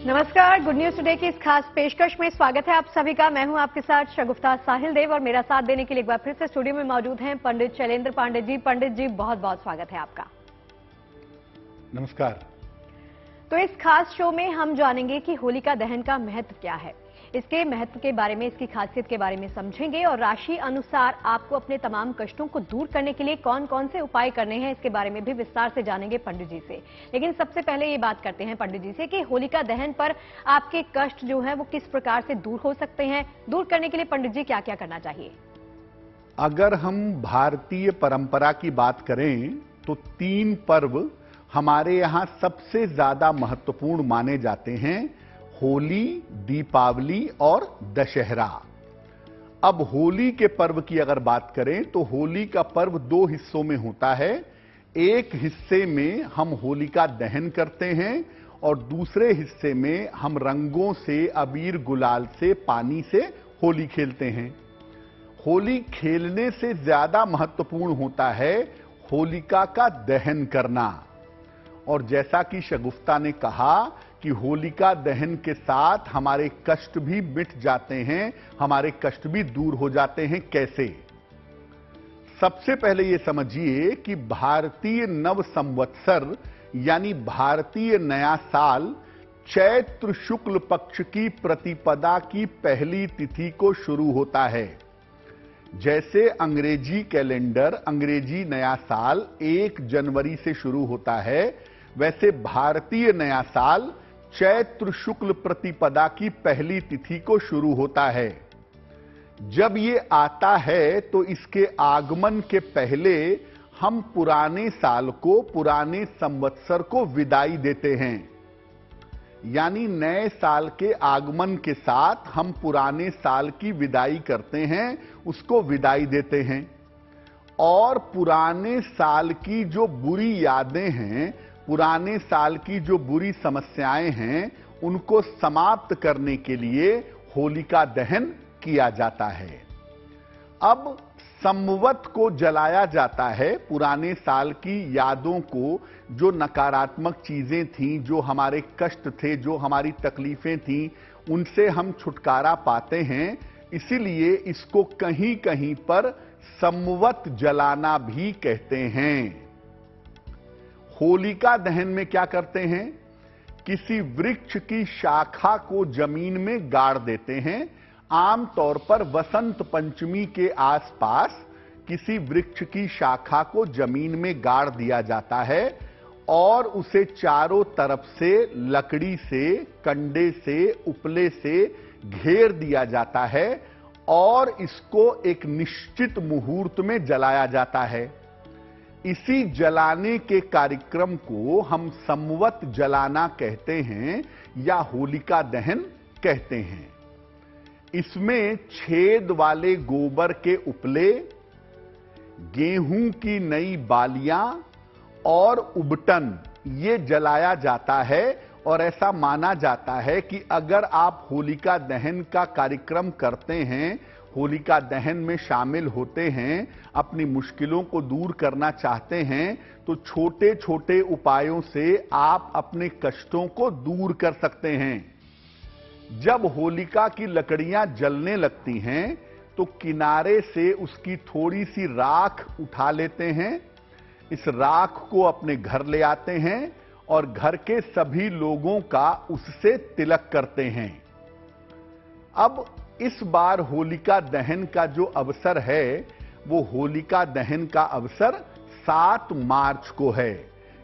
नमस्कार, good news today की इस खास पेशकश में स्वागत है आप सभी का। मैं हूं आपके साथ शगुफ्ता साहिल देव और मेरा साथ देने के लिए एक बार फिर से स्टूडियो में मौजूद हैं पंडित शैलेंद्र पांडे जी। पंडित जी, बहुत बहुत स्वागत है आपका। नमस्कार। तो इस खास शो में हम जानेंगे कि होलिका दहन का महत्व क्या है, इसके महत्व के बारे में, इसकी खासियत के बारे में समझेंगे और राशि अनुसार आपको अपने तमाम कष्टों को दूर करने के लिए कौन कौन से उपाय करने हैं, इसके बारे में भी विस्तार से जानेंगे पंडित जी से। लेकिन सबसे पहले ये बात करते हैं पंडित जी से कि होलिका दहन पर आपके कष्ट जो है वो किस प्रकार से दूर हो सकते हैं। दूर करने के लिए पंडित जी क्या क्या करना चाहिए? अगर हम भारतीय परंपरा की बात करें तो 3 पर्व हमारे यहां सबसे ज्यादा महत्वपूर्ण माने जाते हैं: होली, दीपावली और दशहरा। अब होली के पर्व की अगर बात करें तो होली का पर्व 2 हिस्सों में होता है। एक हिस्से में हम होलिका दहन करते हैं और दूसरे हिस्से में हम रंगों से, अबीर गुलाल से, पानी से होली खेलते हैं। होली खेलने से ज्यादा महत्वपूर्ण होता है होलिका का दहन करना। और जैसा कि शगुफ्ता ने कहा कि होलिका दहन के साथ हमारे कष्ट भी मिट जाते हैं, हमारे कष्ट भी दूर हो जाते हैं। कैसे? सबसे पहले यह समझिए कि भारतीय नव संवत्सर यानी भारतीय नया साल चैत्र शुक्ल पक्ष की प्रतिपदा की पहली तिथि को शुरू होता है। जैसे अंग्रेजी कैलेंडर, अंग्रेजी नया साल 1 जनवरी से शुरू होता है, वैसे भारतीय नया साल चैत्र शुक्ल प्रतिपदा की पहली तिथि को शुरू होता है। जब ये आता है तो इसके आगमन के पहले हम पुराने साल को, पुराने संवत्सर को विदाई देते हैं। यानी नए साल के आगमन के साथ हम पुराने साल की विदाई करते हैं, उसको विदाई देते हैं। और पुराने साल की जो बुरी यादें हैं, पुराने साल की जो बुरी समस्याएं हैं, उनको समाप्त करने के लिए होलिका दहन किया जाता है। अब संवत को जलाया जाता है, पुराने साल की यादों को, जो नकारात्मक चीजें थीं, जो हमारे कष्ट थे, जो हमारी तकलीफें थीं, उनसे हम छुटकारा पाते हैं। इसीलिए इसको कहीं कहीं पर संवत जलाना भी कहते हैं। होलिका दहन में क्या करते हैं? किसी वृक्ष की शाखा को जमीन में गाड़ देते हैं। आमतौर पर वसंत पंचमी के आसपास किसी वृक्ष की शाखा को जमीन में गाड़ दिया जाता है और उसे चारों तरफ से लकड़ी से, कंडे से, उपले से घेर दिया जाता है और इसको एक निश्चित मुहूर्त में जलाया जाता है। इसी जलाने के कार्यक्रम को हम संवत जलाना कहते हैं या होलिका दहन कहते हैं। इसमें छेद वाले गोबर के उपले, गेहूं की नई बालियां और उबटन ये जलाया जाता है। और ऐसा माना जाता है कि अगर आप होलिका दहन का कार्यक्रम करते हैं, होलिका दहन में शामिल होते हैं, अपनी मुश्किलों को दूर करना चाहते हैं, तो छोटे छोटे उपायों से आप अपने कष्टों को दूर कर सकते हैं। जब होलिका की लकड़ियां जलने लगती हैं तो किनारे से उसकी थोड़ी सी राख उठा लेते हैं। इस राख को अपने घर ले आते हैं और घर के सभी लोगों का उससे तिलक करते हैं। अब इस बार होलिका दहन का जो अवसर है वो होलिका दहन का अवसर 7 मार्च को है।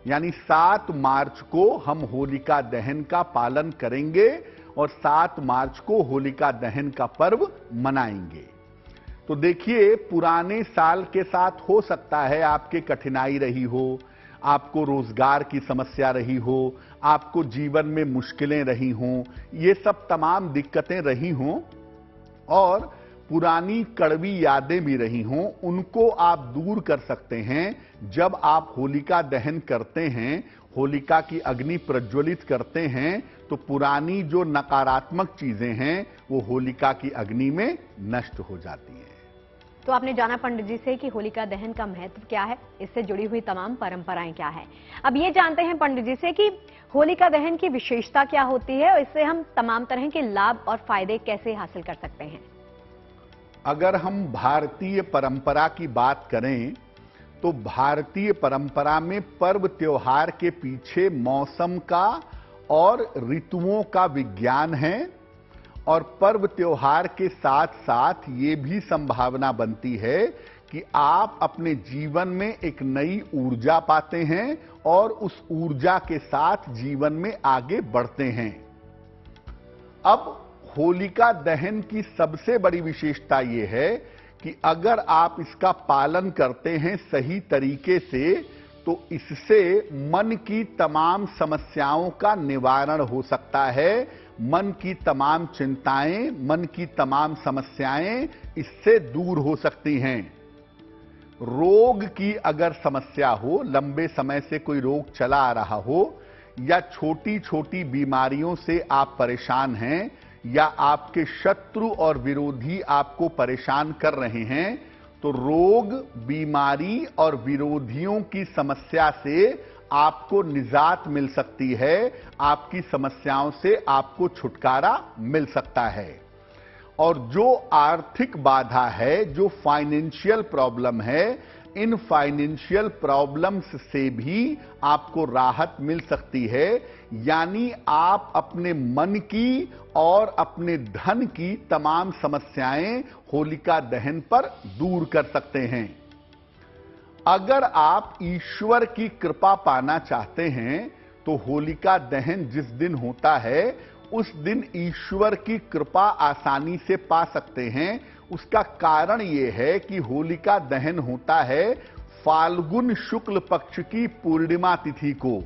यानी 7 मार्च को हम होलिका दहन का पालन करेंगे और 7 मार्च को होलिका दहन का पर्व मनाएंगे। तो देखिए, पुराने साल के साथ हो सकता है आपके कठिनाई रही हो, आपको रोजगार की समस्या रही हो, आपको जीवन में मुश्किलें रही हों, ये सब तमाम दिक्कतें रही हों और पुरानी कड़वी यादें भी रही हों, उनको आप दूर कर सकते हैं। जब आप होलिका दहन करते हैं, होलिका की अग्नि प्रज्वलित करते हैं, तो पुरानी जो नकारात्मक चीजें हैं वो होलिका की अग्नि में नष्ट हो जाती हैं। तो आपने जाना पंडित जी से कि होलिका दहन का महत्व क्या है, इससे जुड़ी हुई तमाम परंपराएं क्या है। अब ये जानते हैं पंडित जी से कि होलिका दहन की विशेषता क्या होती है और इससे हम तमाम तरह के लाभ और फायदे कैसे हासिल कर सकते हैं? अगर हम भारतीय परंपरा की बात करें तो भारतीय परंपरा में पर्व त्योहार के पीछे मौसम का और ऋतुओं का विज्ञान है और पर्व त्योहार के साथ साथ ये भी संभावना बनती है कि आप अपने जीवन में एक नई ऊर्जा पाते हैं और उस ऊर्जा के साथ जीवन में आगे बढ़ते हैं। अब होलिका दहन की सबसे बड़ी विशेषता यह है कि अगर आप इसका पालन करते हैं सही तरीके से तो इससे मन की तमाम समस्याओं का निवारण हो सकता है। मन की तमाम चिंताएं, मन की तमाम समस्याएं इससे दूर हो सकती हैं। रोग की अगर समस्या हो, लंबे समय से कोई रोग चला आ रहा हो या छोटी छोटी बीमारियों से आप परेशान हैं या आपके शत्रु और विरोधी आपको परेशान कर रहे हैं, तो रोग, बीमारी और विरोधियों की समस्या से आपको निजात मिल सकती है, आपकी समस्याओं से आपको छुटकारा मिल सकता है। और जो आर्थिक बाधा है, जो फाइनेंशियल प्रॉब्लम है, इन फाइनेंशियल प्रॉब्लम्स से भी आपको राहत मिल सकती है। यानी आप अपने मन की और अपने धन की तमाम समस्याएं होलिका दहन पर दूर कर सकते हैं। अगर आप ईश्वर की कृपा पाना चाहते हैं तो होलिका दहन जिस दिन होता है उस दिन ईश्वर की कृपा आसानी से पा सकते हैं। उसका कारण यह है कि होलिका दहन होता है फाल्गुन शुक्ल पक्ष की पूर्णिमा तिथि को,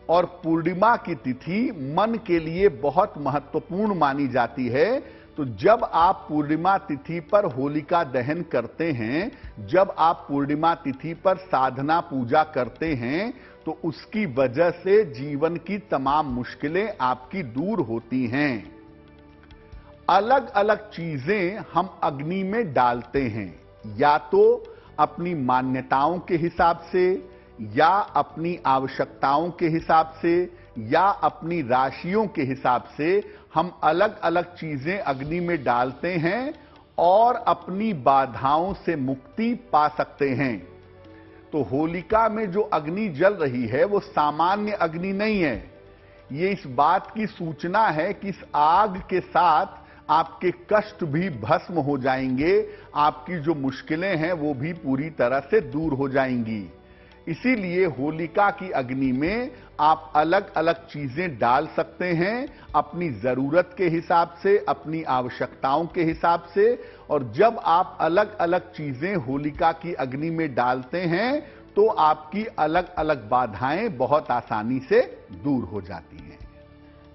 और पूर्णिमा की तिथि मन के लिए बहुत महत्वपूर्ण मानी जाती है। तो जब आप पूर्णिमा तिथि पर होलिका दहन करते हैं, जब आप पूर्णिमा तिथि पर साधना पूजा करते हैं, तो उसकी वजह से जीवन की तमाम मुश्किलें आपकी दूर होती हैं। अलग अलग चीजें हम अग्नि में डालते हैं, या तो अपनी मान्यताओं के हिसाब से, या अपनी आवश्यकताओं के हिसाब से, या अपनी राशियों के हिसाब से हम अलग अलग चीजें अग्नि में डालते हैं और अपनी बाधाओं से मुक्ति पा सकते हैं। तो होलिका में जो अग्नि जल रही है वो सामान्य अग्नि नहीं है। ये इस बात की सूचना है कि इस आग के साथ आपके कष्ट भी भस्म हो जाएंगे, आपकी जो मुश्किलें हैं वो भी पूरी तरह से दूर हो जाएंगी। इसीलिए होलिका की अग्नि में आप अलग अलग चीजें डाल सकते हैं अपनी जरूरत के हिसाब से, अपनी आवश्यकताओं के हिसाब से। और जब आप अलग अलग चीजें होलिका की अग्नि में डालते हैं तो आपकी अलग अलग बाधाएं बहुत आसानी से दूर हो जाती हैं।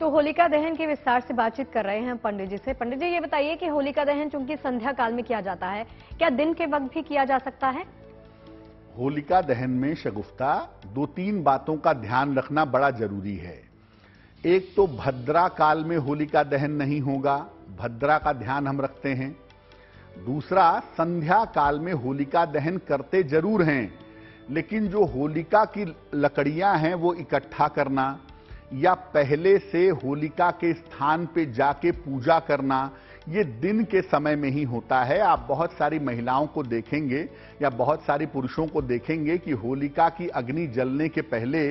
तो होलिका दहन की विस्तार से बातचीत कर रहे हैं पंडित जी से। पंडित जी, ये बताइए कि होलिका दहन चूंकि संध्या काल में किया जाता है, क्या दिन के वक्त भी किया जा सकता है? होलिका दहन में शगुफ्ता 2-3 बातों का ध्यान रखना बड़ा जरूरी है। एक तो भद्रा काल में होलिका दहन नहीं होगा, भद्रा का ध्यान हम रखते हैं। दूसरा, संध्या काल में होलिका दहन करते जरूर हैं, लेकिन जो होलिका की लकड़ियां हैं वो इकट्ठा करना या पहले से होलिका के स्थान पे जाके पूजा करना, ये दिन के समय में ही होता है। आप बहुत सारी महिलाओं को देखेंगे या बहुत सारे पुरुषों को देखेंगे कि होलिका की अग्नि जलने के पहले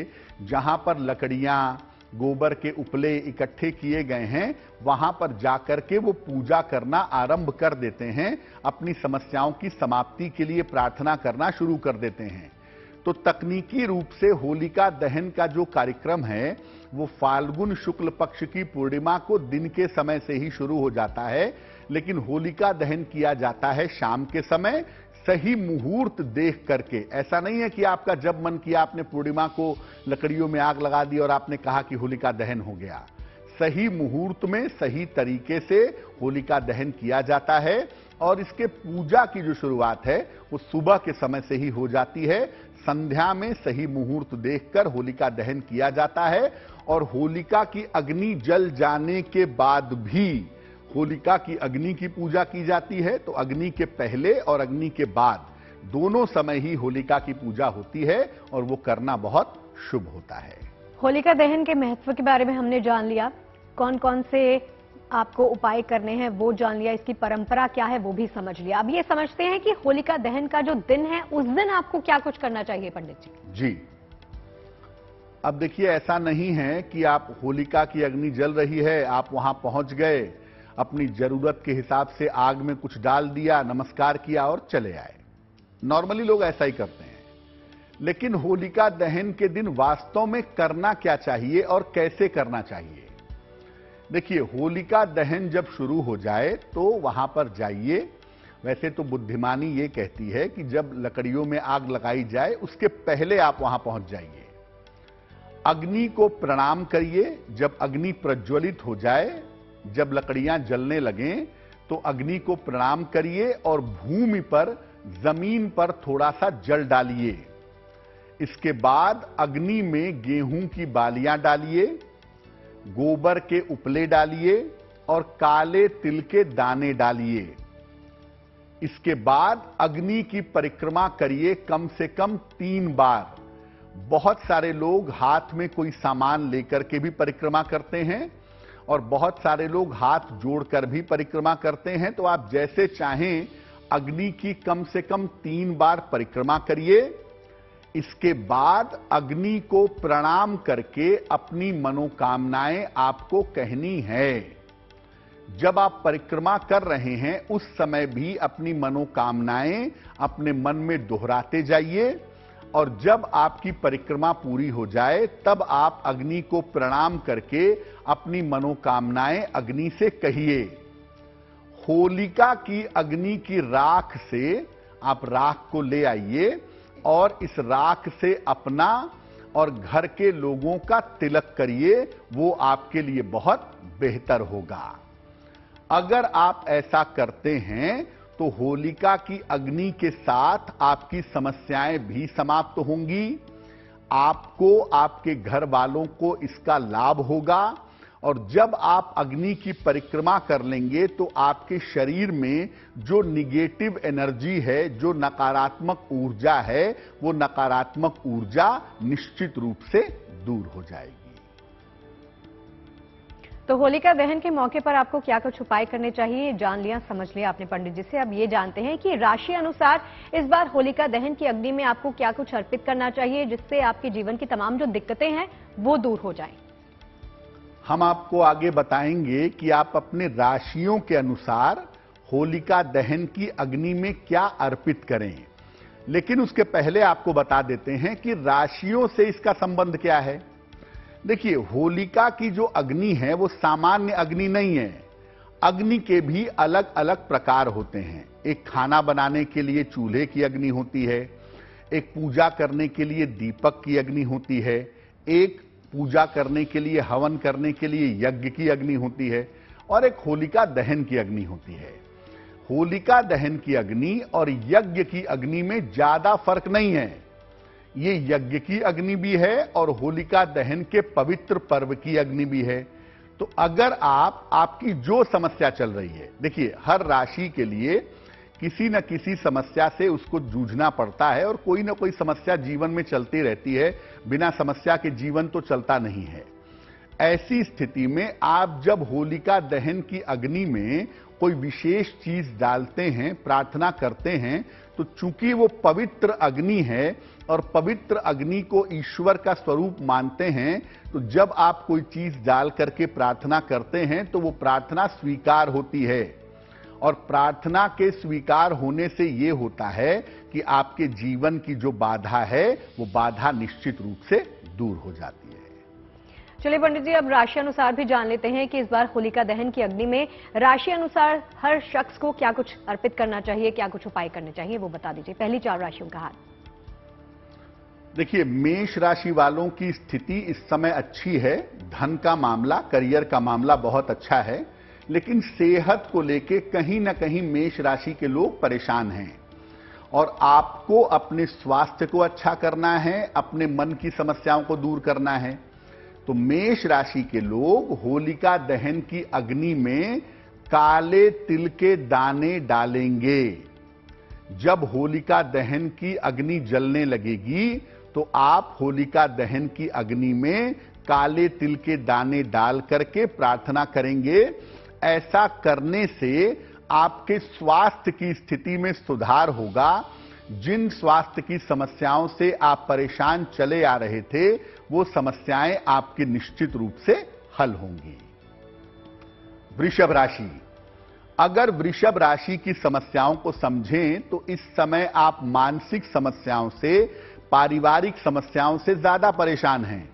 जहां पर लकड़ियां, गोबर के उपले इकट्ठे किए गए हैं, वहां पर जाकर के वो पूजा करना आरंभ कर देते हैं, अपनी समस्याओं की समाप्ति के लिए प्रार्थना करना शुरू कर देते हैं। तो तकनीकी रूप से होलिका दहन का जो कार्यक्रम है वो फाल्गुन शुक्ल पक्ष की पूर्णिमा को दिन के समय से ही शुरू हो जाता है, लेकिन होलिका दहन किया जाता है शाम के समय, सही मुहूर्त देख करके। ऐसा नहीं है कि आपका जब मन किया आपने पूर्णिमा को लकड़ियों में आग लगा दी और आपने कहा कि होलिका दहन हो गया। सही मुहूर्त में सही तरीके से होलिका दहन किया जाता है और इसके पूजा की जो शुरुआत है वो सुबह के समय से ही हो जाती है। संध्या में सही मुहूर्त देखकर होलिका दहन किया जाता है और होलिका की अग्नि जल जाने के बाद भी होलिका की अग्नि की पूजा की जाती है। तो अग्नि के पहले और अग्नि के बाद दोनों समय ही होलिका की पूजा होती है और वो करना बहुत शुभ होता है। होलिका दहन के महत्व के बारे में हमने जान लिया, कौन कौन से आपको उपाय करने हैं वो जान लिया, इसकी परंपरा क्या है वो भी समझ लिया। अब ये समझते हैं कि होलिका दहन का जो दिन है उस दिन आपको क्या कुछ करना चाहिए पंडित जी। जी, अब देखिए, ऐसा नहीं है कि आप होलिका की अग्नि जल रही है, आप वहां पहुंच गए, अपनी जरूरत के हिसाब से आग में कुछ डाल दिया, नमस्कार किया और चले आए। नॉर्मली लोग ऐसा ही करते हैं, लेकिन होलिका दहन के दिन वास्तव में करना क्या चाहिए और कैसे करना चाहिए। देखिए, होलिका दहन जब शुरू हो जाए तो वहां पर जाइए। वैसे तो बुद्धिमानी ये कहती है कि जब लकड़ियों में आग लगाई जाए उसके पहले आप वहां पहुंच जाइए, अग्नि को प्रणाम करिए। जब अग्नि प्रज्वलित हो जाए, जब लकड़ियां जलने लगें तो अग्नि को प्रणाम करिए और भूमि पर, जमीन पर थोड़ा सा जल डालिए। इसके बाद अग्नि में गेहूं की बालियां डालिए, गोबर के उपले डालिए और काले तिल के दाने डालिए। इसके बाद अग्नि की परिक्रमा करिए कम से कम 3 बार। बहुत सारे लोग हाथ में कोई सामान लेकर के भी परिक्रमा करते हैं और बहुत सारे लोग हाथ जोड़कर भी परिक्रमा करते हैं। तो आप जैसे चाहें अग्नि की कम से कम 3 बार परिक्रमा करिए। इसके बाद अग्नि को प्रणाम करके अपनी मनोकामनाएं आपको कहनी है। जब आप परिक्रमा कर रहे हैं उस समय भी अपनी मनोकामनाएं अपने मन में दोहराते जाइए और जब आपकी परिक्रमा पूरी हो जाए तब आप अग्नि को प्रणाम करके अपनी मनोकामनाएं अग्नि से कहिए। होलिका की अग्नि की राख से आप राख को ले आइए और इस राख से अपना और घर के लोगों का तिलक करिए, वो आपके लिए बहुत बेहतर होगा। अगर आप ऐसा करते हैं तो होलिका की अग्नि के साथ आपकी समस्याएं भी समाप्त होंगी, आपको, आपके घर वालों को इसका लाभ होगा और जब आप अग्नि की परिक्रमा कर लेंगे तो आपके शरीर में जो निगेटिव एनर्जी है, जो नकारात्मक ऊर्जा है, वो नकारात्मक ऊर्जा निश्चित रूप से दूर हो जाएगी। तो होलिका दहन के मौके पर आपको क्या कुछ उपाय करने चाहिए जान लिया, समझ लिया आपने पंडित जी से। अब ये जानते हैं कि राशि अनुसार इस बार होलिका दहन की अग्नि में आपको क्या कुछ अर्पित करना चाहिए जिससे आपके जीवन की तमाम जो दिक्कतें हैं वो दूर हो जाएं। हम आपको आगे बताएंगे कि आप अपने राशियों के अनुसार होलिका दहन की अग्नि में क्या अर्पित करें, लेकिन उसके पहले आपको बता देते हैं कि राशियों से इसका संबंध क्या है। देखिए, होलिका की जो अग्नि है वो सामान्य अग्नि नहीं है। अग्नि के भी अलग अलग प्रकार होते हैं। एक खाना बनाने के लिए चूल्हे की अग्नि होती है, एक पूजा करने के लिए दीपक की अग्नि होती है, एक पूजा करने के लिए, हवन करने के लिए यज्ञ की अग्नि होती है और एक होलिका दहन की अग्नि होती है। होलिका दहन की अग्नि और यज्ञ की अग्नि में ज्यादा फर्क नहीं है। ये यज्ञ की अग्नि भी है और होलिका दहन के पवित्र पर्व की अग्नि भी है। तो अगर आपकी जो समस्या चल रही है, देखिए, हर राशि के लिए किसी न किसी समस्या से उसको जूझना पड़ता है और कोई ना कोई समस्या जीवन में चलती रहती है। बिना समस्या के जीवन तो चलता नहीं है। ऐसी स्थिति में आप जब होलिका दहन की अग्नि में कोई विशेष चीज डालते हैं, प्रार्थना करते हैं, तो चूंकि वो पवित्र अग्नि है और पवित्र अग्नि को ईश्वर का स्वरूप मानते हैं, तो जब आप कोई चीज डाल करके प्रार्थना करते हैं तो वो प्रार्थना स्वीकार होती है और प्रार्थना के स्वीकार होने से ये होता है कि आपके जीवन की जो बाधा है वो बाधा निश्चित रूप से दूर हो जाती है। चलिए पंडित जी, अब राशि अनुसार भी जान लेते हैं कि इस बार होलिका दहन की अग्नि में राशि अनुसार हर शख्स को क्या कुछ अर्पित करना चाहिए, क्या कुछ उपाय करने चाहिए, वो बता दीजिए। पहली 4 राशियों का हाल। देखिए, मेष राशि वालों की स्थिति इस समय अच्छी है। धन का मामला, करियर का मामला बहुत अच्छा है, लेकिन सेहत को लेके कहीं ना कहीं मेष राशि के लोग परेशान हैं और आपको अपने स्वास्थ्य को अच्छा करना है, अपने मन की समस्याओं को दूर करना है। तो मेष राशि के लोग होलिका दहन की अग्नि में काले तिल के दाने डालेंगे। जब होलिका दहन की अग्नि जलने लगेगी तो आप होलिका दहन की अग्नि में काले तिल के दाने डाल करके प्रार्थना करेंगे। ऐसा करने से आपके स्वास्थ्य की स्थिति में सुधार होगा। जिन स्वास्थ्य की समस्याओं से आप परेशान चले आ रहे थे, वो समस्याएं आपकी निश्चित रूप से हल होंगी। वृषभ राशि, अगर वृषभ राशि की समस्याओं को समझें तो इस समय आप मानसिक समस्याओं से, पारिवारिक समस्याओं से ज्यादा परेशान हैं।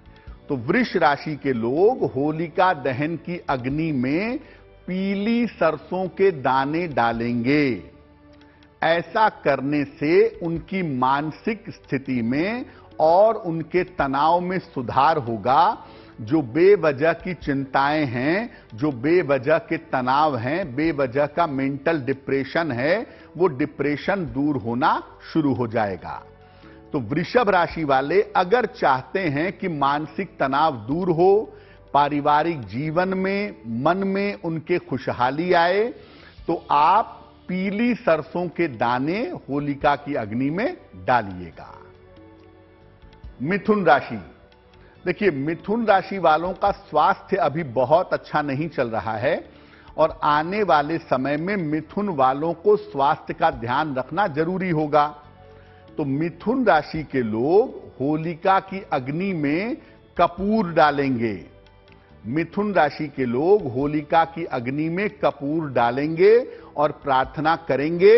तो वृष राशि के लोग होलिका दहन की अग्नि में पीली सरसों के दाने डालेंगे। ऐसा करने से उनकी मानसिक स्थिति में और उनके तनाव में सुधार होगा। जो बेवजह की चिंताएं हैं, जो बेवजह के तनाव हैं, बेवजह का मेंटल डिप्रेशन है, वो डिप्रेशन दूर होना शुरू हो जाएगा। तो वृषभ राशि वाले अगर चाहते हैं कि मानसिक तनाव दूर हो, पारिवारिक जीवन में, मन में उनके खुशहाली आए, तो आप पीली सरसों के दाने होलिका की अग्नि में डालिएगा। मिथुन राशि, देखिए मिथुन राशि वालों का स्वास्थ्य अभी बहुत अच्छा नहीं चल रहा है और आने वाले समय में मिथुन वालों को स्वास्थ्य का ध्यान रखना जरूरी होगा। तो मिथुन राशि के लोग होलिका की अग्नि में कपूर डालेंगे। मिथुन राशि के लोग होलिका की अग्नि में कपूर डालेंगे और प्रार्थना करेंगे।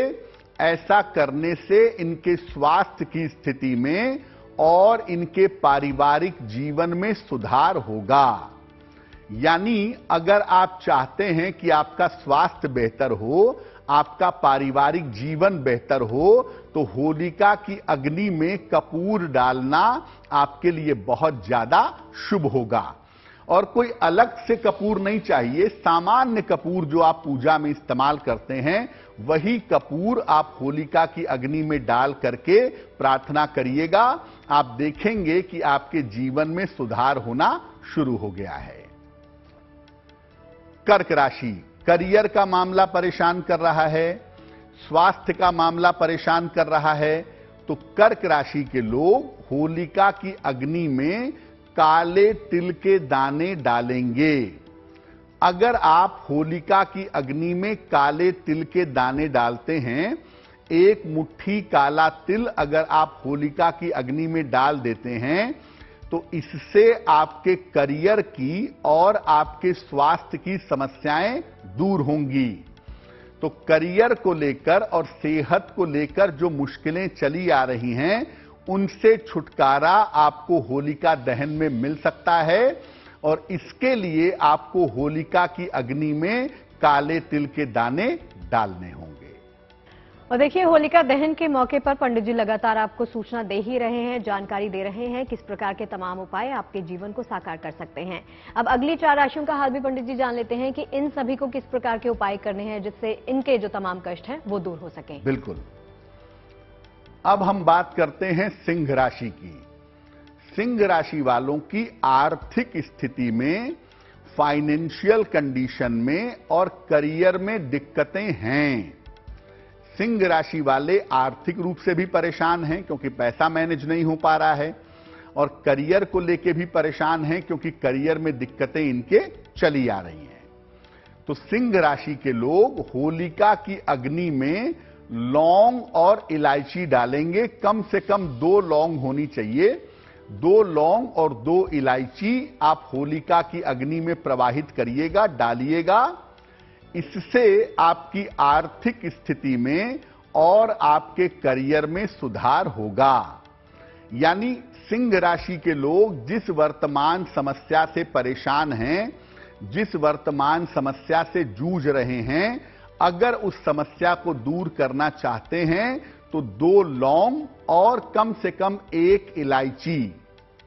ऐसा करने से इनके स्वास्थ्य की स्थिति में और इनके पारिवारिक जीवन में सुधार होगा। यानी अगर आप चाहते हैं कि आपका स्वास्थ्य बेहतर हो, आपका पारिवारिक जीवन बेहतर हो, तो होलिका की अग्नि में कपूर डालना आपके लिए बहुत ज्यादा शुभ होगा। और कोई अलग से कपूर नहीं चाहिए, सामान्य कपूर जो आप पूजा में इस्तेमाल करते हैं, वही कपूर आप होलिका की अग्नि में डाल करके प्रार्थना करिएगा। आप देखेंगे कि आपके जीवन में सुधार होना शुरू हो गया है। कर्क राशि, करियर का मामला परेशान कर रहा है, स्वास्थ्य का मामला परेशान कर रहा है, तो कर्क राशि के लोग होलिका की अग्नि में काले तिल के दाने डालेंगे। अगर आप होलिका की अग्नि में काले तिल के दाने डालते हैं, एक मुट्ठी काला तिल अगर आप होलिका की अग्नि में डाल देते हैं, तो इससे आपके करियर की और आपके स्वास्थ्य की समस्याएं दूर होंगी। तो करियर को लेकर और सेहत को लेकर जो मुश्किलें चली आ रही हैं, उनसे छुटकारा आपको होलिका दहन में मिल सकता है और इसके लिए आपको होलिका की अग्नि में काले तिल के दाने डालने होंगे। और देखिए, होलिका दहन के मौके पर पंडित जी लगातार आपको सूचना दे ही रहे हैं, जानकारी दे रहे हैं किस प्रकार के तमाम उपाय आपके जीवन को साकार कर सकते हैं। अब अगली 4 राशियों का हाल भी पंडित जी जान लेते हैं कि इन सभी को किस प्रकार के उपाय करने हैं जिससे इनके जो तमाम कष्ट हैं वो दूर हो सकें। बिल्कुल। अब हम बात करते हैं सिंह राशि की। सिंह राशि वालों की आर्थिक स्थिति में, फाइनेंशियल कंडीशन में और करियर में दिक्कतें हैं। सिंह राशि वाले आर्थिक रूप से भी परेशान हैं क्योंकि पैसा मैनेज नहीं हो पा रहा है, और करियर को लेके भी परेशान हैं क्योंकि करियर में दिक्कतें इनके चली आ रही हैं। तो सिंह राशि के लोग होलिका की अग्नि में लौंग और इलायची डालेंगे। कम से कम 2 लौंग होनी चाहिए। 2 लौंग और 2 इलायची आप होलिका की अग्नि में प्रवाहित करिएगा, डालिएगा। इससे आपकी आर्थिक स्थिति में और आपके करियर में सुधार होगा। यानी सिंह राशि के लोग जिस वर्तमान समस्या से परेशान हैं, जिस वर्तमान समस्या से जूझ रहे हैं, अगर उस समस्या को दूर करना चाहते हैं तो 2 लौंग और कम से कम 1 इलायची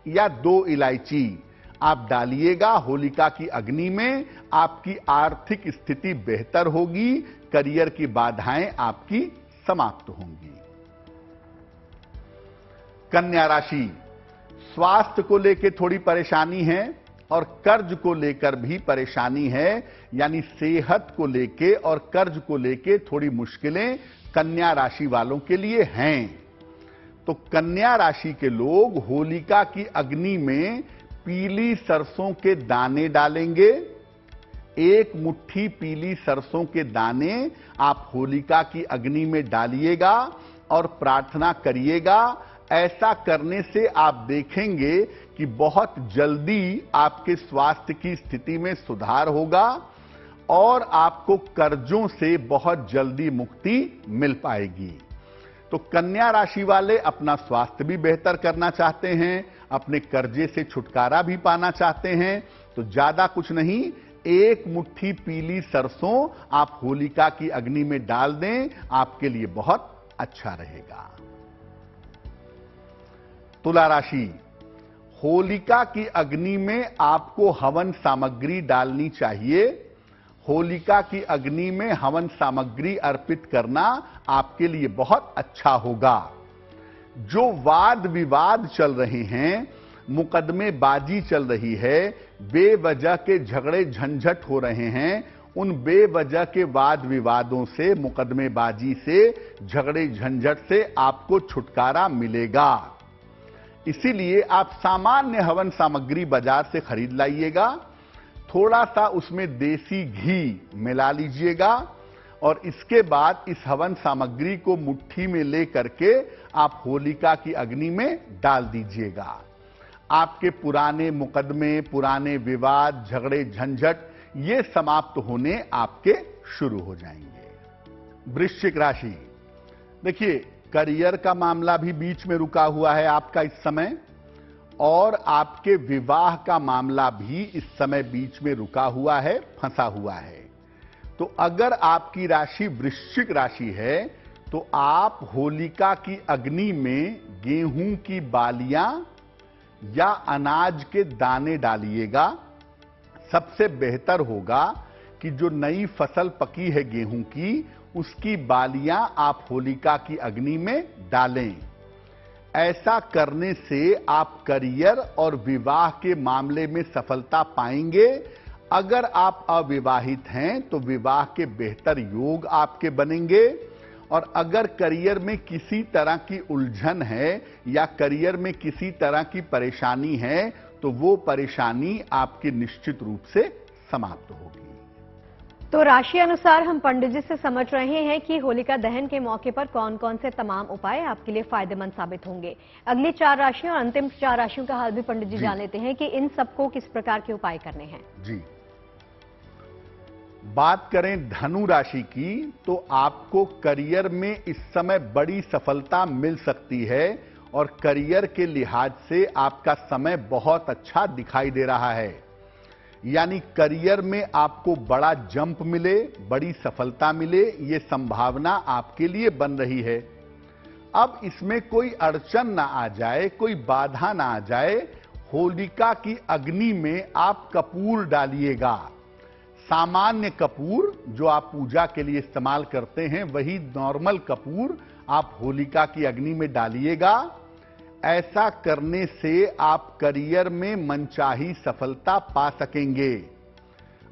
या 2 इलायची आप डालिएगा होलिका की अग्नि में। आपकी आर्थिक स्थिति बेहतर होगी, करियर की बाधाएं आपकी समाप्त होंगी। कन्या राशि, स्वास्थ्य को लेकर थोड़ी परेशानी है और कर्ज को लेकर भी परेशानी है। यानी सेहत को लेके और कर्ज को लेके थोड़ी मुश्किलें कन्या राशि वालों के लिए हैं। तो कन्या राशि के लोग होलिका की अग्नि में पीली सरसों के दाने डालेंगे। एक मुट्ठी पीली सरसों के दाने आप होलिका की अग्नि में डालिएगा और प्रार्थना करिएगा। ऐसा करने से आप देखेंगे कि बहुत जल्दी आपके स्वास्थ्य की स्थिति में सुधार होगा और आपको कर्जों से बहुत जल्दी मुक्ति मिल पाएगी। तो कन्या राशि वाले अपना स्वास्थ्य भी बेहतर करना चाहते हैं, अपने कर्जे से छुटकारा भी पाना चाहते हैं, तो ज्यादा कुछ नहीं, एक मुट्ठी पीली सरसों आप होलिका की अग्नि में डाल दें, आपके लिए बहुत अच्छा रहेगा। तुला राशि, होलिका की अग्नि में आपको हवन सामग्री डालनी चाहिए। होलिका की अग्नि में हवन सामग्री अर्पित करना आपके लिए बहुत अच्छा होगा। जो वाद विवाद चल रहे हैं, मुकदमेबाजी चल रही है, बेवजह के झगड़े झंझट हो रहे हैं, उन बेवजह के वाद विवादों से, मुकदमेबाजी से, झगड़े झंझट से आपको छुटकारा मिलेगा। इसीलिए आप सामान्य हवन सामग्री बाजार से खरीद लाइएगा, थोड़ा सा उसमें देसी घी मिला लीजिएगा और इसके बाद इस हवन सामग्री को मुट्ठी में ले करके आप होलिका की अग्नि में डाल दीजिएगा। आपके पुराने मुकदमे, पुराने विवाद, झगड़े झंझट ये समाप्त होने आपके शुरू हो जाएंगे। वृश्चिक राशि, देखिए करियर का मामला भी बीच में रुका हुआ है आपका इस समय, और आपके विवाह का मामला भी इस समय बीच में रुका हुआ है, फंसा हुआ है। तो अगर आपकी राशि वृश्चिक राशि है तो आप होलिका की अग्नि में गेहूं की बालियां या अनाज के दाने डालिएगा। सबसे बेहतर होगा कि जो नई फसल पकी है गेहूं की, उसकी बालियां आप होलिका की अग्नि में डालें। ऐसा करने से आप करियर और विवाह के मामले में सफलता पाएंगे। अगर आप अविवाहित हैं तो विवाह के बेहतर योग आपके बनेंगे, और अगर करियर में किसी तरह की उलझन है या करियर में किसी तरह की परेशानी है तो वो परेशानी आपकी निश्चित रूप से समाप्त होगी। तो राशि अनुसार हम पंडित जी से समझ रहे हैं कि होलिका दहन के मौके पर कौन कौन से तमाम उपाय आपके लिए फायदेमंद साबित होंगे। अगली 4 राशियों और अंतिम 4 राशियों का हाल भी पंडित जी जान लेते हैं कि इन सबको किस प्रकार के उपाय करने हैं। जी, बात करें धनु राशि की तो आपको करियर में इस समय बड़ी सफलता मिल सकती है और करियर के लिहाज से आपका समय बहुत अच्छा दिखाई दे रहा है। यानी करियर में आपको बड़ा जंप मिले, बड़ी सफलता मिले, ये संभावना आपके लिए बन रही है। अब इसमें कोई अड़चन ना आ जाए, कोई बाधा ना आ जाए। होलिका की अग्नि में आप कपूर डालिएगा। सामान्य कपूर जो आप पूजा के लिए इस्तेमाल करते हैं, वही नॉर्मल कपूर आप होलिका की अग्नि में डालिएगा। ऐसा करने से आप करियर में मनचाही सफलता पा सकेंगे।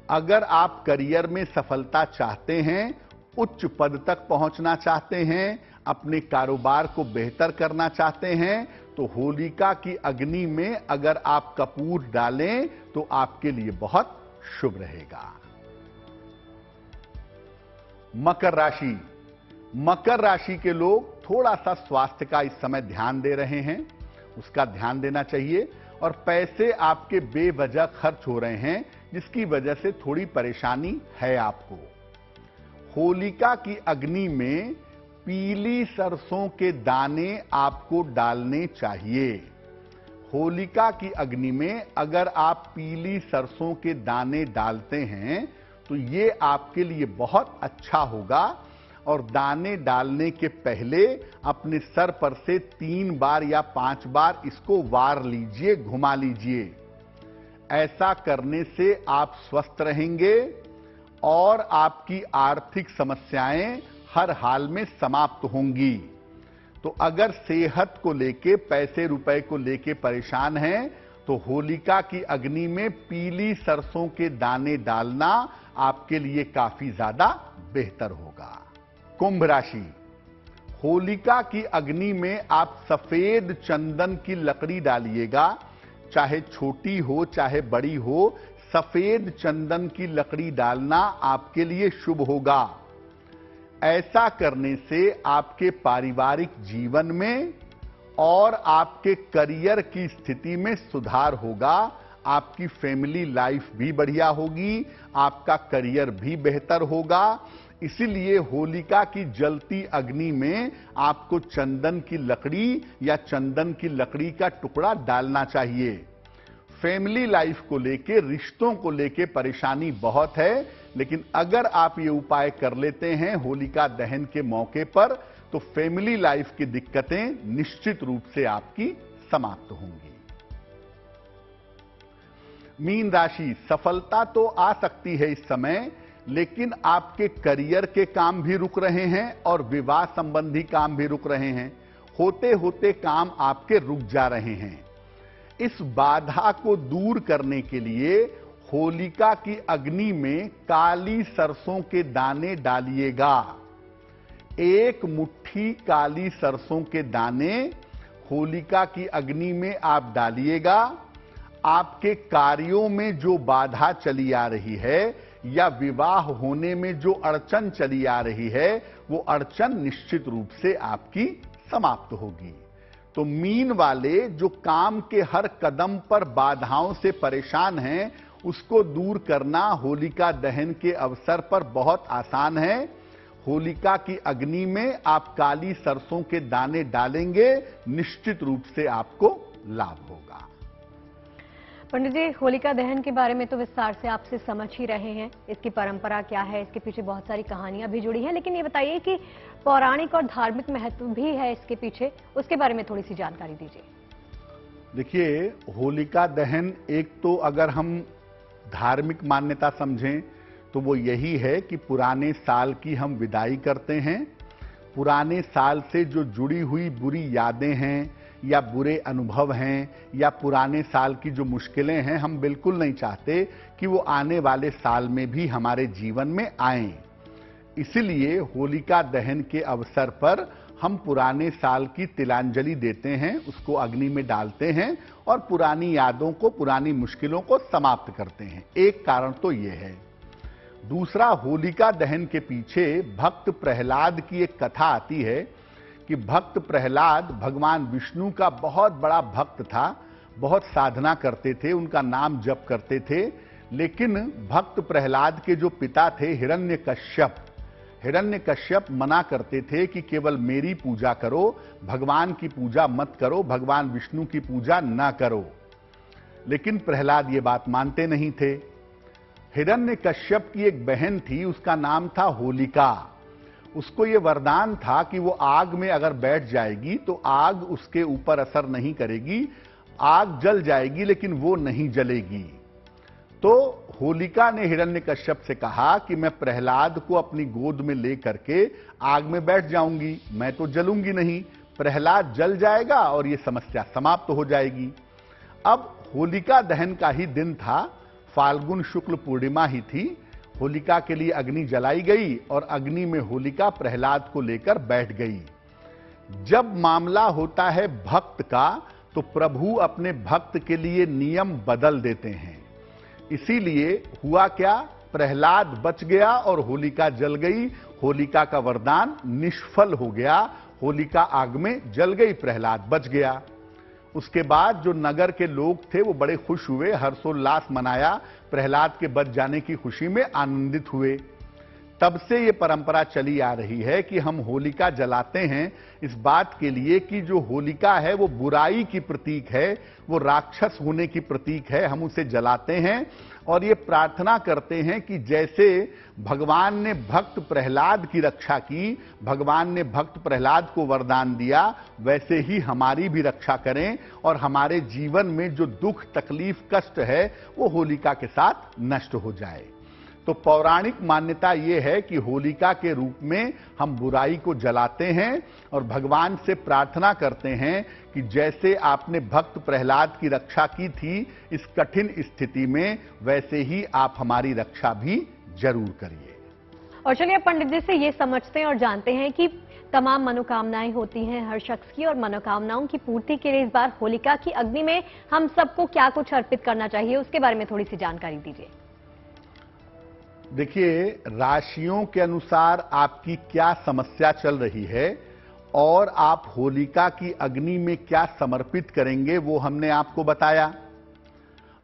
अगर आप करियर में सफलता चाहते हैं, उच्च पद तक पहुंचना चाहते हैं, अपने कारोबार को बेहतर करना चाहते हैं, तो होलिका की अग्नि में अगर आप कपूर डालें तो आपके लिए बहुत शुभ रहेगा। मकर राशि, मकर राशि के लोग थोड़ा सा स्वास्थ्य का इस समय ध्यान दे रहे हैं, उसका ध्यान देना चाहिए। और पैसे आपके बेवजह खर्च हो रहे हैं, जिसकी वजह से थोड़ी परेशानी है आपको। होलिका की अग्नि में पीली सरसों के दाने आपको डालने चाहिए। होलिका की अग्नि में अगर आप पीली सरसों के दाने डालते हैं तो ये आपके लिए बहुत अच्छा होगा। और दाने डालने के पहले अपने सर पर से 3 बार या 5 बार इसको वार लीजिए, घुमा लीजिए। ऐसा करने से आप स्वस्थ रहेंगे और आपकी आर्थिक समस्याएं हर हाल में समाप्त होंगी। तो अगर सेहत को लेके, पैसे रुपए को लेके परेशान हैं तो होलिका की अग्नि में पीली सरसों के दाने डालना आपके लिए काफी ज्यादा बेहतर होगा। कुंभ राशि, होलिका की अग्नि में आप सफेद चंदन की लकड़ी डालिएगा, चाहे छोटी हो चाहे बड़ी हो, सफेद चंदन की लकड़ी डालना आपके लिए शुभ होगा। ऐसा करने से आपके पारिवारिक जीवन में और आपके करियर की स्थिति में सुधार होगा, आपकी फैमिली लाइफ भी बढ़िया होगी, आपका करियर भी बेहतर होगा। इसीलिए होलिका की जलती अग्नि में आपको चंदन की लकड़ी या चंदन की लकड़ी का टुकड़ा डालना चाहिए। फैमिली लाइफ को लेके, रिश्तों को लेके परेशानी बहुत है, लेकिन अगर आप ये उपाय कर लेते हैं होलिका दहन के मौके पर, तो फैमिली लाइफ की दिक्कतें निश्चित रूप से आपकी समाप्त होंगी। मीन राशि, सफलता तो आ सकती है इस समय, लेकिन आपके करियर के काम भी रुक रहे हैं और विवाह संबंधी काम भी रुक रहे हैं। होते होते काम आपके रुक जा रहे हैं। इस बाधा को दूर करने के लिए होलिका की अग्नि में काली सरसों के दाने डालिएगा। एक मुट्ठी काली सरसों के दाने होलिका की अग्नि में आप डालिएगा। आपके कार्यों में जो बाधा चली आ रही है या विवाह होने में जो अड़चन चली आ रही है, वो अड़चन निश्चित रूप से आपकी समाप्त होगी। तो मीन वाले जो काम के हर कदम पर बाधाओं से परेशान हैं, उसको दूर करना होलिका दहन के अवसर पर बहुत आसान है। होलिका की अग्नि में आप काली सरसों के दाने डालेंगे, निश्चित रूप से आपको लाभ होगा। पंडित जी, होलिका दहन के बारे में तो विस्तार से आपसे समझ ही रहे हैं, इसकी परंपरा क्या है, इसके पीछे बहुत सारी कहानियां भी जुड़ी हैं, लेकिन ये बताइए कि पौराणिक और धार्मिक महत्व भी है इसके पीछे, उसके बारे में थोड़ी सी जानकारी दीजिए। देखिए, होलिका दहन एक तो अगर हम धार्मिक मान्यता समझें तो वो यही है कि पुराने साल की हम विदाई करते हैं। पुराने साल से जो जुड़ी हुई बुरी यादें हैं या बुरे अनुभव हैं या पुराने साल की जो मुश्किलें हैं, हम बिल्कुल नहीं चाहते कि वो आने वाले साल में भी हमारे जीवन में आएं। इसलिए होलिका दहन के अवसर पर हम पुराने साल की तिलांजलि देते हैं, उसको अग्नि में डालते हैं और पुरानी यादों को, पुरानी मुश्किलों को समाप्त करते हैं। एक कारण तो ये है। दूसरा, होलिका दहन के पीछे भक्त प्रहलाद की एक कथा आती है कि भक्त प्रहलाद भगवान विष्णु का बहुत बड़ा भक्त था, बहुत साधना करते थे, उनका नाम जप करते थे। लेकिन भक्त प्रहलाद के जो पिता थे हिरण्यकश्यप मना करते थे कि केवल मेरी पूजा करो, भगवान की पूजा मत करो, भगवान विष्णु की पूजा ना करो। लेकिन प्रहलाद ये बात मानते नहीं थे। हिरण्यकश्यप की एक बहन थी, उसका नाम था होलिका। उसको ये वरदान था कि वो आग में अगर बैठ जाएगी तो आग उसके ऊपर असर नहीं करेगी, आग जल जाएगी लेकिन वो नहीं जलेगी। तो होलिका ने हिरण्यकश्यप से कहा कि मैं प्रहलाद को अपनी गोद में ले करके आग में बैठ जाऊंगी, मैं तो जलूंगी नहीं, प्रहलाद जल जाएगा और ये समस्या समाप्त हो जाएगी। अब होलिका दहन का ही दिन था, फाल्गुन शुक्ल पूर्णिमा ही थी। होलिका के लिए अग्नि जलाई गई और अग्नि में होलिका प्रहलाद को लेकर बैठ गई। जब मामला होता है भक्त का, तो प्रभु अपने भक्त के लिए नियम बदल देते हैं। इसीलिए हुआ क्या, प्रहलाद बच गया और होलिका जल गई। होलिका का वरदान निष्फल हो गया, होलिका आग में जल गई, प्रहलाद बच गया। उसके बाद जो नगर के लोग थे वो बड़े खुश हुए, हर्षोल्लास मनाया, प्रहलाद के बच जाने की खुशी में आनंदित हुए। तब से ये परंपरा चली आ रही है कि हम होलिका जलाते हैं इस बात के लिए कि जो होलिका है वो बुराई की प्रतीक है, वो राक्षस होने की प्रतीक है। हम उसे जलाते हैं और ये प्रार्थना करते हैं कि जैसे भगवान ने भक्त प्रहलाद की रक्षा की, भगवान ने भक्त प्रहलाद को वरदान दिया, वैसे ही हमारी भी रक्षा करें और हमारे जीवन में जो दुख, तकलीफ, कष्ट है वो होलिका के साथ नष्ट हो जाए। तो पौराणिक मान्यता यह है कि होलिका के रूप में हम बुराई को जलाते हैं और भगवान से प्रार्थना करते हैं कि जैसे आपने भक्त प्रहलाद की रक्षा की थी इस कठिन स्थिति में, वैसे ही आप हमारी रक्षा भी जरूर करिए। और चलिए पंडित जी से ये समझते हैं और जानते हैं कि तमाम मनोकामनाएं होती हैं हर शख्स की, और मनोकामनाओं की पूर्ति के लिए इस बार होलिका की अग्नि में हम सबको क्या कुछ अर्पित करना चाहिए, उसके बारे में थोड़ी सी जानकारी दीजिए। देखिए, राशियों के अनुसार आपकी क्या समस्या चल रही है और आप होलिका की अग्नि में क्या समर्पित करेंगे वो हमने आपको बताया।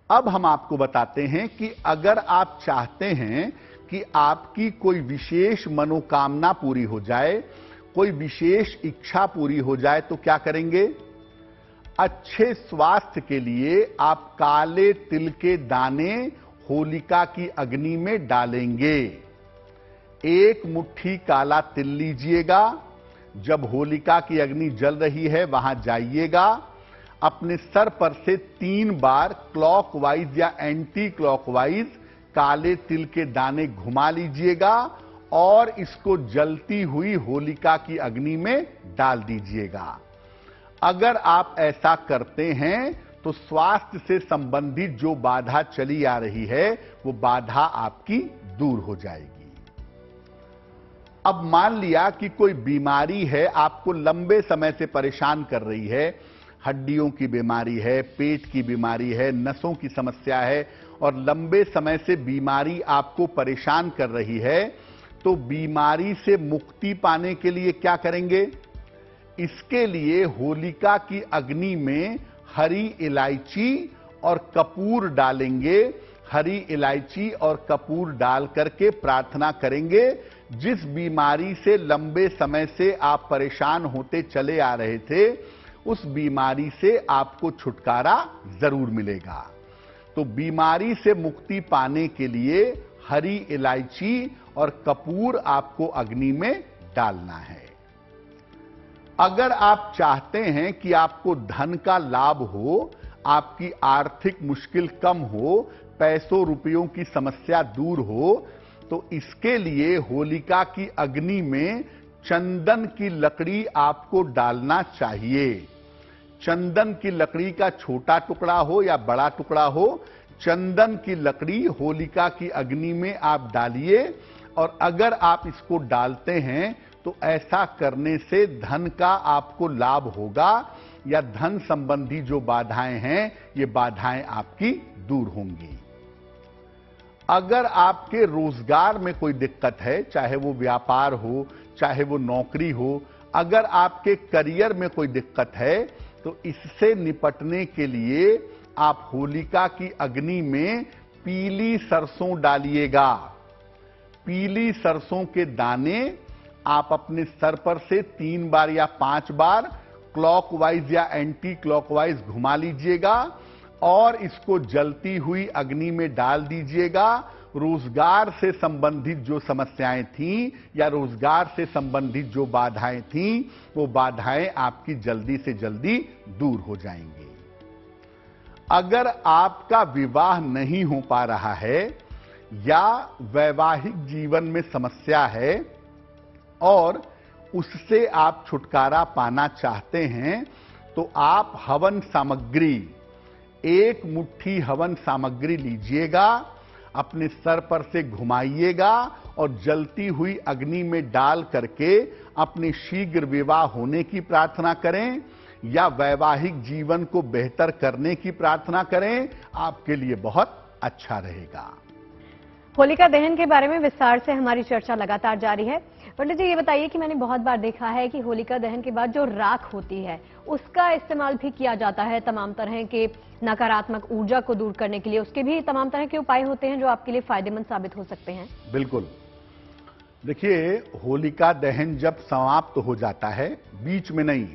अब हम आपको बताते हैं कि अगर आप चाहते हैं कि आपकी कोई विशेष मनोकामना पूरी हो जाए, कोई विशेष इच्छा पूरी हो जाए, तो क्या करेंगे? अच्छे स्वास्थ्य के लिए आप काले तिल के दाने होलिका की अग्नि में डालेंगे। एक मुट्ठी काला तिल लीजिएगा, जब होलिका की अग्नि जल रही है वहां जाइएगा, अपने सर पर से 3 बार क्लॉकवाइज या एंटी क्लॉकवाइज काले तिल के दाने घुमा लीजिएगा और इसको जलती हुई होलिका की अग्नि में डाल दीजिएगा। अगर आप ऐसा करते हैं तो स्वास्थ्य से संबंधित जो बाधा चली आ रही है वो बाधा आपकी दूर हो जाएगी। अब मान लिया कि कोई बीमारी है, आपको लंबे समय से परेशान कर रही है, हड्डियों की बीमारी है, पेट की बीमारी है, नसों की समस्या है और लंबे समय से बीमारी आपको परेशान कर रही है, तो बीमारी से मुक्ति पाने के लिए क्या करेंगे? इसके लिए होलिका की अग्नि में हरी इलायची और कपूर डालेंगे। हरी इलायची और कपूर डाल करके प्रार्थना करेंगे, जिस बीमारी से लंबे समय से आप परेशान होते चले आ रहे थे, उस बीमारी से आपको छुटकारा जरूर मिलेगा। तो बीमारी से मुक्ति पाने के लिए हरी इलायची और कपूर आपको अग्नि में डालना है। अगर आप चाहते हैं कि आपको धन का लाभ हो, आपकी आर्थिक मुश्किल कम हो, पैसों रुपयों की समस्या दूर हो, तो इसके लिए होलिका की अग्नि में चंदन की लकड़ी आपको डालना चाहिए। चंदन की लकड़ी का छोटा टुकड़ा हो या बड़ा टुकड़ा हो, चंदन की लकड़ी होलिका की अग्नि में आप डालिए। और अगर आप इसको डालते हैं तो ऐसा करने से धन का आपको लाभ होगा या धन संबंधी जो बाधाएं हैं ये बाधाएं आपकी दूर होंगी। अगर आपके रोजगार में कोई दिक्कत है, चाहे वो व्यापार हो, चाहे वो नौकरी हो, अगर आपके करियर में कोई दिक्कत है, तो इससे निपटने के लिए आप होलिका की अग्नि में पीली सरसों डालिएगा। पीली सरसों के दाने आप अपने सर पर से 3 बार या 5 बार क्लॉकवाइज या एंटी क्लॉकवाइज घुमा लीजिएगा और इसको जलती हुई अग्नि में डाल दीजिएगा। रोजगार से संबंधित जो समस्याएं थीं या रोजगार से संबंधित जो बाधाएं थीं, वो बाधाएं आपकी जल्दी से जल्दी दूर हो जाएंगी। अगर आपका विवाह नहीं हो पा रहा है या वैवाहिक जीवन में समस्या है और उससे आप छुटकारा पाना चाहते हैं, तो आप हवन सामग्री, 1 मुट्ठी हवन सामग्री लीजिएगा, अपने सर पर से घुमाइएगा और जलती हुई अग्नि में डाल करके अपने शीघ्र विवाह होने की प्रार्थना करें या वैवाहिक जीवन को बेहतर करने की प्रार्थना करें। आपके लिए बहुत अच्छा रहेगा। होलिका दहन के बारे में विस्तार से हमारी चर्चा लगातार जारी है। पंडित जी, ये बताइए कि मैंने बहुत बार देखा है कि होलिका दहन के बाद जो राख होती है उसका इस्तेमाल भी किया जाता है तमाम तरह के नकारात्मक ऊर्जा को दूर करने के लिए। उसके भी तमाम तरह के उपाय होते हैं जो आपके लिए फायदेमंद साबित हो सकते हैं। बिल्कुल। देखिए, होलिका दहन जब समाप्त हो जाता है, बीच में नहीं,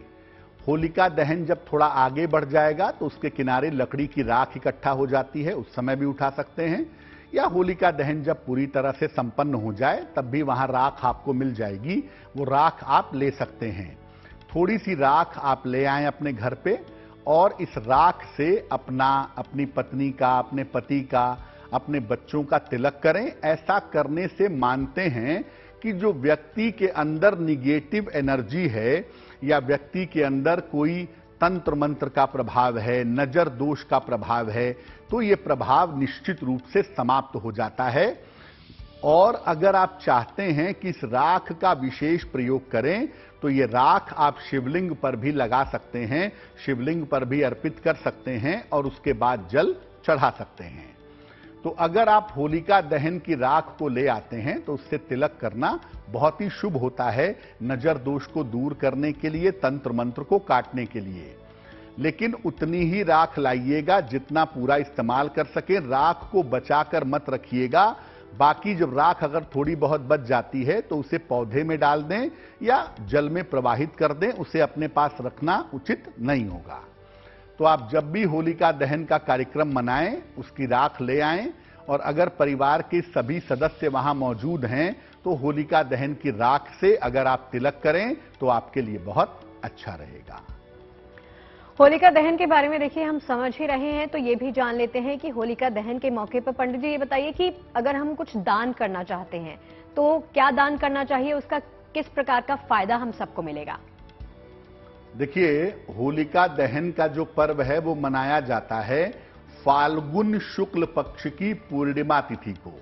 होलिका दहन जब थोड़ा आगे बढ़ जाएगा तो उसके किनारे लकड़ी की राख इकट्ठा हो जाती है, उस समय भी उठा सकते हैं। या होलिका दहन जब पूरी तरह से संपन्न हो जाए तब भी वहां राख आपको मिल जाएगी, वो राख आप ले सकते हैं। थोड़ी सी राख आप ले आएं अपने घर पे और इस राख से अपनी पत्नी का, अपने पति का, अपने बच्चों का तिलक करें। ऐसा करने से मानते हैं कि जो व्यक्ति के अंदर निगेटिव एनर्जी है या व्यक्ति के अंदर कोई तंत्र मंत्र का प्रभाव है, नजर दोष का प्रभाव है, तो ये प्रभाव निश्चित रूप से समाप्त हो जाता है। और अगर आप चाहते हैं कि इस राख का विशेष प्रयोग करें तो ये राख आप शिवलिंग पर भी लगा सकते हैं, शिवलिंग पर भी अर्पित कर सकते हैं और उसके बाद जल चढ़ा सकते हैं। तो अगर आप होलिका दहन की राख को ले आते हैं तो उससे तिलक करना बहुत ही शुभ होता है, नजर दोष को दूर करने के लिए, तंत्र मंत्र को काटने के लिए। लेकिन उतनी ही राख लाइएगा जितना पूरा इस्तेमाल कर सके, राख को बचाकर मत रखिएगा। बाकी जब राख अगर थोड़ी बहुत बच जाती है तो उसे पौधे में डाल दें या जल में प्रवाहित कर दें, उसे अपने पास रखना उचित नहीं होगा। तो आप जब भी होलिका दहन का कार्यक्रम मनाएं, उसकी राख ले आएं और अगर परिवार के सभी सदस्य वहां मौजूद हैं तो होलिका दहन की राख से अगर आप तिलक करें तो आपके लिए बहुत अच्छा रहेगा। होलिका दहन के बारे में देखिए हम समझ ही रहे हैं, तो ये भी जान लेते हैं कि होलिका दहन के मौके पर पंडित जी ये बताइए कि अगर हम कुछ दान करना चाहते हैं तो क्या दान करना चाहिए, उसका किस प्रकार का फायदा हम सबको मिलेगा? देखिए, होलिका दहन का जो पर्व है वो मनाया जाता है फाल्गुन शुक्ल पक्ष की पूर्णिमा तिथि को,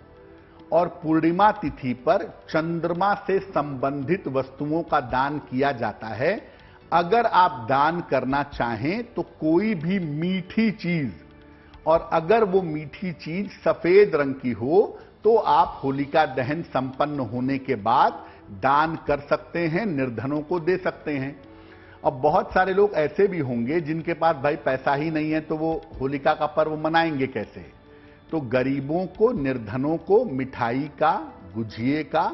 और पूर्णिमा तिथि पर चंद्रमा से संबंधित वस्तुओं का दान किया जाता है। अगर आप दान करना चाहें तो कोई भी मीठी चीज, और अगर वो मीठी चीज सफेद रंग की हो तो आप होलिका दहन संपन्न होने के बाद दान कर सकते हैं, निर्धनों को दे सकते हैं। अब बहुत सारे लोग ऐसे भी होंगे जिनके पास भाई पैसा ही नहीं है तो वो होलिका का पर्व मनाएंगे कैसे? तो गरीबों को, निर्धनों को मिठाई का, गुझिए का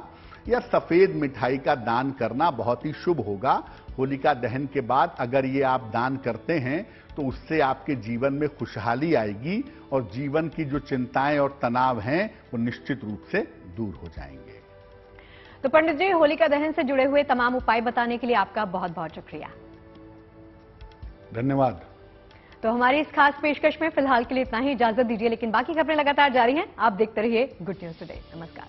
या सफेद मिठाई का दान करना बहुत ही शुभ होगा। होलिका दहन के बाद अगर ये आप दान करते हैं तो उससे आपके जीवन में खुशहाली आएगी और जीवन की जो चिंताएं और तनाव हैं वो निश्चित रूप से दूर हो जाएंगे। तो पंडित जी, होलिका दहन से जुड़े हुए तमाम उपाय बताने के लिए आपका बहुत बहुत शुक्रिया। धन्यवाद। तो हमारी इस खास पेशकश में फिलहाल के लिए इतना ही, इजाजत दीजिए, लेकिन बाकी खबरें लगातार जारी हैं। आप देखते रहिए गुड न्यूज टुडे। नमस्कार।